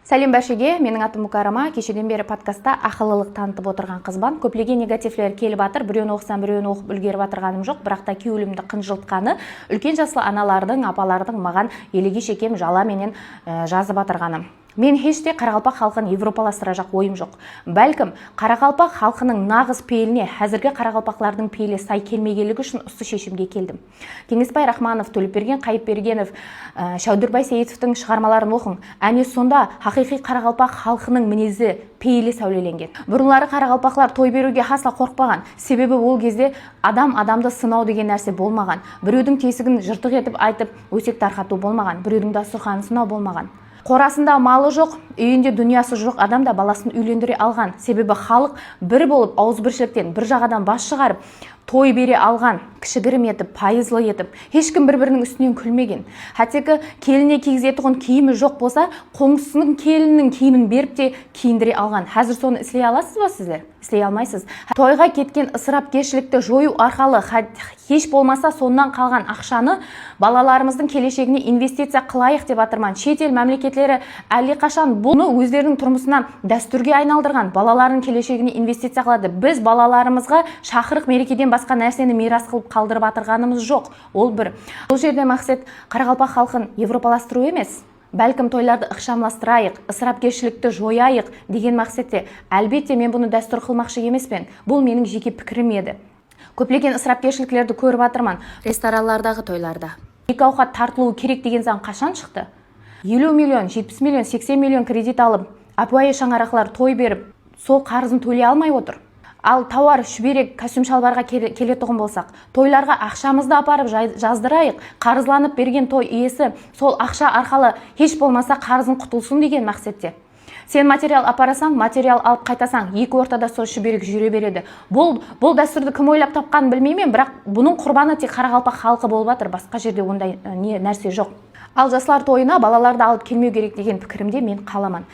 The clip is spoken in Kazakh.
Сәлем бәшеге, менің атым Мұкарама. Кешеден бері подкастта ақыллылық танытып отырған қызбан. Көплеген негативлер келіп атыр. Біреуін оқысам, біреуін оқып үлгеріп атырғаным жоқ. Бірақ та күйеуімді қынжылтқаны, үлкен жаслы аналардың, апалардың маған елеге шекем жала менен жазып атырғаным. Мен хеште Қарақалпақ халқын европаластыра жақ ойым жоқ. Бәлкім, Қарақалпақ халқының нағыз пейіліне, әзірге Қарақалпақлардың пейілі сай келмегелігі үшін осы шешімге келдім. Кеңесбай Рахманов, Төлепберген Қайыпбергенов, Шәудірбай Сейітовтің шығармаларын оқың. Әне сонда хақиқи Қарақалпақ халқының мінезі пейілі сәулеленген. Бұрынлары Қарақалпақлар той беруге асла қорықпаған. Себебі ол кезде адамды сынау деген нәрсе болмаған. Біреудің тесігін жыртық етіп айтып, өсек тарқату болмаған. Біреудің дастарханын сынау болмаған. Қорасында малы жоқ, үйінде дүниясы жоқ адам да баласын үйлендіре алған. Себебі халық бір болып, ауызбіршіліктен бір жағадан бас шығарып, той бере алған, кішігірім етіп, пайызлы етіп, ешкім бір-бірінің үстінен күлмеген. Хәтекі келіне кигізетұғын киімі жоқ болса, қоңсының келіннің киімін беріп те киіндіре алған. Әзір соны істей аласыз ба сіздер? Істей алмайсыз. Тойға кеткен ысырапкершілікті жою арқалы еш болмаса соннан қалған ақшаны балаларымыздың келешегіне инвестиция қылайық деп атырман. Шетел мемлекетлері әлдеқашан бұны өздерінің тұрмысынан дәстүрге айналдырған, балаларының келешегіне инвестиция қылады. Біз балаларымызға шақырық мерекеден басқа нәрсені мирас қылып қалдырып атырғанымыз жоқ. Ол бір. Бұл жерде мақсат Қарақалпақ халқын европаластыру емес. Бәлкім тойларды ықшамластырайық, ысырапкершілікті жояйық деген мақсатте. Әлбетте мен бұны дәстүр қылмақшы емеспен. Бұл менің жеке пікірім еді. Көплеген ысырапкершіліктерді көріп атырман ресторанлардағы тойларда. Екі ауқат тартылуы керек деген заң қашан шықты? 50 миллион, 70 миллион, 80 миллион кредит алып, апуайы шаңарақлар той беріп, сол қарызын төлей алмай отыр. Ал тауар, шүберек, костюм шалбарға келетұғын болсақ, тойларға ақшамызды апарып жаздырайық, қарызланып берген той иесі сол ақша арқалы еш болмаса қарызын құтылсын деген мақсатте. Сен материал апарасаң, материал алып қайтасаң, екі ортада сол шүберек жүре береді. Бұл дәстүрді кім ойлап тапқанын білмеймін, бірақ бұның құрбаны тек Қарақалпақ халқы болып жатыр, басқа жерде ондай нәрсе жоқ. Ал жастар тойына балаларды алып келмеу керек деген пікірімде мен қаламан.